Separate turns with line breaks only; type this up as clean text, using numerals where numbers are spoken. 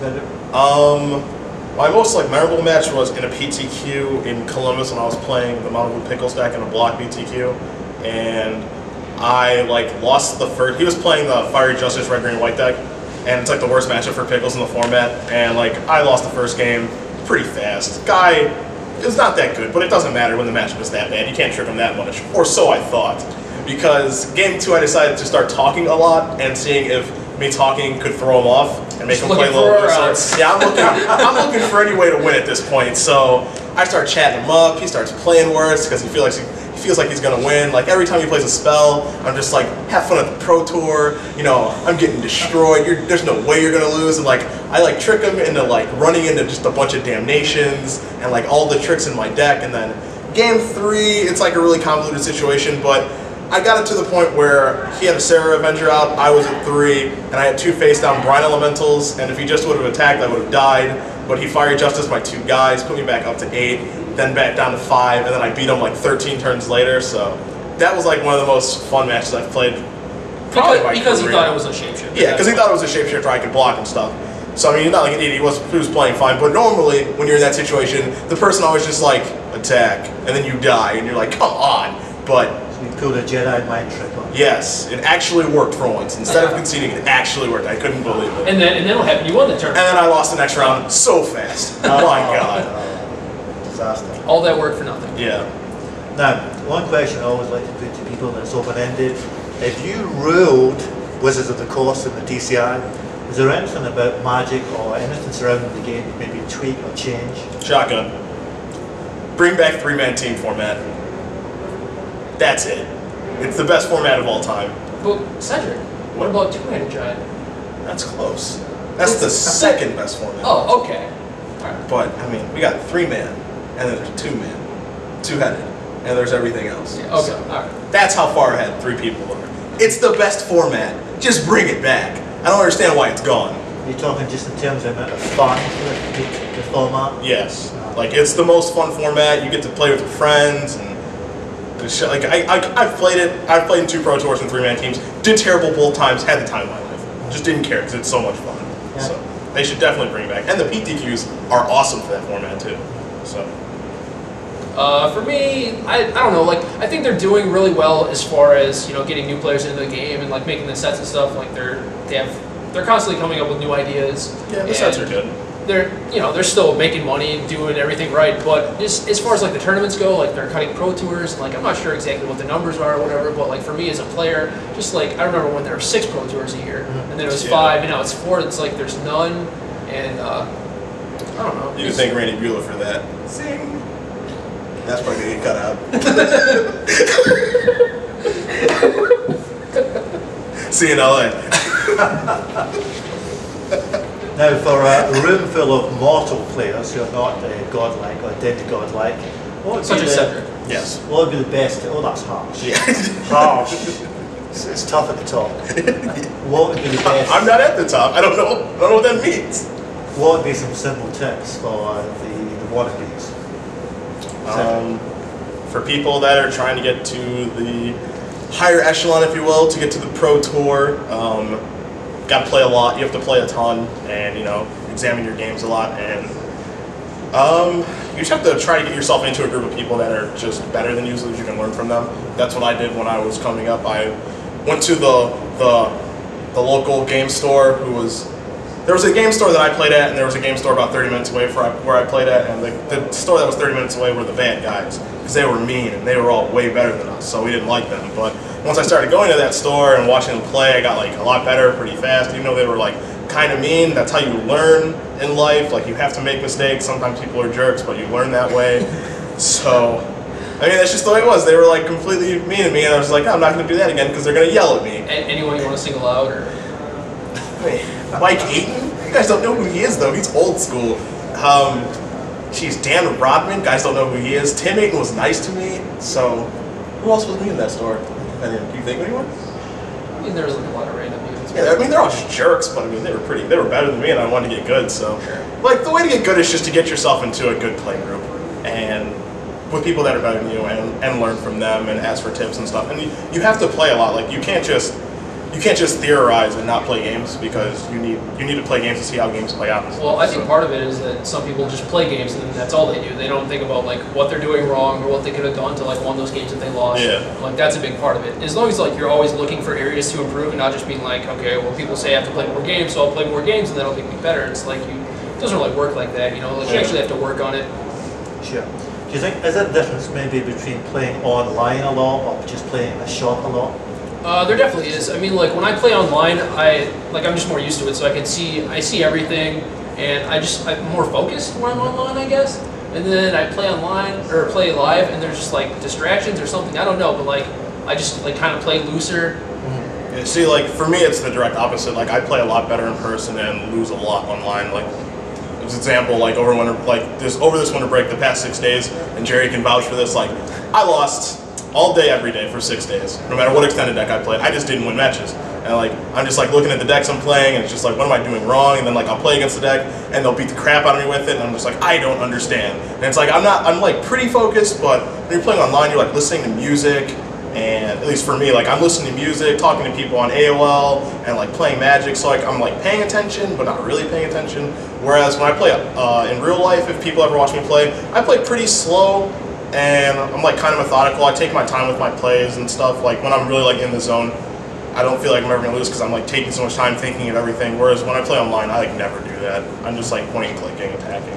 My most memorable match was in a PT2 in Columbus when I was playing the Honolulu Pickle Stack in a block PT2, and I lost the first. He was playing the Fiery Justice Red Green White deck, and it's the worst matchup for Pickles in the format. And I lost the first game pretty fast. Guy is not that good, but it doesn't matter when the matchup is that bad. You can't trick him that much, or so I thought. Because game 2, I decided to start talking a lot and seeing if me talking could throw him off and make him play a little looser. Yeah, I'm looking for any way to win at this point. So I start chatting him up. He starts playing worse because he feels like he's gonna win. Every time he plays a spell, I'm just have fun at the Pro Tour. I'm getting destroyed. There's no way you're gonna lose. And I trick him into running into just a bunch of damnations and all the tricks in my deck. And then game 3, it's a really convoluted situation, but I got it to the point where he had a Sarah Avenger out, I was at 3, and I had 2 face-down Brine Elementals, and if he just would have attacked, I would have died, but he Fiery Justice my 2 guys, put me back up to 8, then back down to 5, and then I beat him 13 turns later, so that was one of the most fun matches I've played.
Because he thought it was a shapeshifter.
Yeah, because he thought it was a shapeshifter I could block and stuff. So I mean, not like an idiot, he was playing fine, but normally, when you're in that situation, the person always just attack, and then you die, and you're come on, but
you pulled a Jedi mind trick on.
Yes, it actually worked for once. Instead of conceding, it actually worked. I couldn't believe it.
And then what happened? You won the tournament.
And then I lost the next round so fast. Oh my god.
Disaster.
All that work for nothing.
Yeah.
Now, one question I always like to put to people that's open-ended. If you ruled Wizards of the Coast in the TCI, is there anything about Magic or anything surrounding the game that maybe tweak or change?
Shotgun. Bring back 3-man team format. That's it. It's the best format of all time.
But Cedric, what about 2-handed giant?
That's close. That's the second best format.
Oh, okay. All right.
But I mean, we got 3-man, and then there's 2-man, 2-headed, and there's everything else.
Yeah, okay.
So,
all right.
That's how far ahead 3 people are. It's the best format. Just bring it back. I don't understand why it's gone.
You're talking just in terms of the amount of fun for the format?
Yes. It's the most fun format. You get to play with your friends and. I've played it. I've played in 2 Pro Tours and 3-man teams. Did terrible both times. Had the time of my life. Just didn't care because it's so much fun. Yeah. So they should definitely bring it back. And the PTQs are awesome for that format too. So.
For me, I don't know. I think they're doing really well as far as getting new players into the game and making the sets and stuff. They're constantly coming up with new ideas.
Yeah, the sets are good.
They're still making money and doing everything right, but just as far as the tournaments go, they're cutting Pro Tours. I'm not sure exactly what the numbers are or whatever, but for me as a player, just I remember when there were 6 Pro Tours a year, and then it was 5, and now it's 4. It's there's none, and I don't know.
You can thank Randy Bueller for that. Sing. That's probably gonna get cut out. See you in LA.
Now, for a room full of mortal players who are not godlike or demi-godlike, what would
such
be
as Cedric.
Yes.
What would be the best? Oh, that's harsh.
Yeah.
Harsh. It's tough at the top. What would be the best?
I'm not at the top. I don't know what that means.
What would be some simple tips for the wannabes?
For people that are trying to get to the higher echelon, if you will, to get to the Pro Tour, got to play a lot. You have to play a ton, and examine your games a lot, and you just have to try to get yourself into a group of people that are just better than you, so that you can learn from them. That's what I did when I was coming up. I went to the local game store. There was a game store that I played at, and there was a game store about 30 minutes away where I played at, and the store that was 30 minutes away were the bad guys, because they were mean, and they were all way better than us, so we didn't like them. But once I started going to that store and watching them play, I got a lot better pretty fast. Even though they were kind of mean, that's how you learn in life. You have to make mistakes. Sometimes people are jerks, but you learn that way. So, I mean, that's just the way it was. They were completely mean to me, and I was I'm not going to do that again because they're going to yell at me.
Anyone you want to single out, or?
Mike Ayton? You guys don't know who he is, though. He's old school. Dan Rodman. Guys don't know who he is. Tim Ayton was nice to me. So, who else was me in that store? Do you think of anyone?
I mean, there was a lot of random dudes.
Yeah, I mean, they're all just jerks, but I mean, they were better than me, and I wanted to get good, so. Sure. The way to get good is just to get yourself into a good play group, and with people that are better than you, and learn from them, and ask for tips and stuff. And you have to play a lot. You can't just you can't just theorize and not play games, because you need to play games to see how games play out.
Well, I think part of it is that some people just play games and that's all they do. They don't think about like what they're doing wrong or what they could have done to like won those games that they lost.
Yeah.
Like that's a big part of it. As long as like you're always looking for areas to improve and not just being like, okay, well people say I have to play more games, so I'll play more games and that'll make me better. It's like it doesn't really work like that, you know. Like you actually have to work on it.
Sure. Do you think, is there a difference maybe between playing online a lot or just playing in a shop a lot?
There definitely is. I mean, like when I play online, I'm just more used to it, so I see everything, and I'm more focused when I'm online, I guess. And then I play online or play live, and there's just like distractions or something. I don't know, but like I just like kind of play looser.
Mm-hmm. Yeah, see, like for me, it's the direct opposite. Like I play a lot better in person and lose a lot online. Like as an example, like over this winter break, the past 6 days, and Gerry can vouch for this. Like I lost all day, every day for 6 days. No matter what extended deck I played, I just didn't win matches. And like I'm just like looking at the decks I'm playing, and it's just like, what am I doing wrong? And then like I'll play against the deck, and they'll beat the crap out of me with it, and I'm just like, I don't understand. And it's like I'm like pretty focused, but when you're playing online, you're like listening to music, and at least for me, like I'm listening to music, talking to people on AOL, and like playing Magic. So like I'm like paying attention, but not really paying attention. Whereas when I play in real life, if people ever watch me play, I play pretty slow. And I'm like kind of methodical. I take my time with my plays and stuff. Like when I'm really like in the zone, I don't feel like I'm ever gonna lose because I'm like taking so much time thinking of everything. Whereas when I play online, I like never do that. I'm just like pointing, clicking, attacking.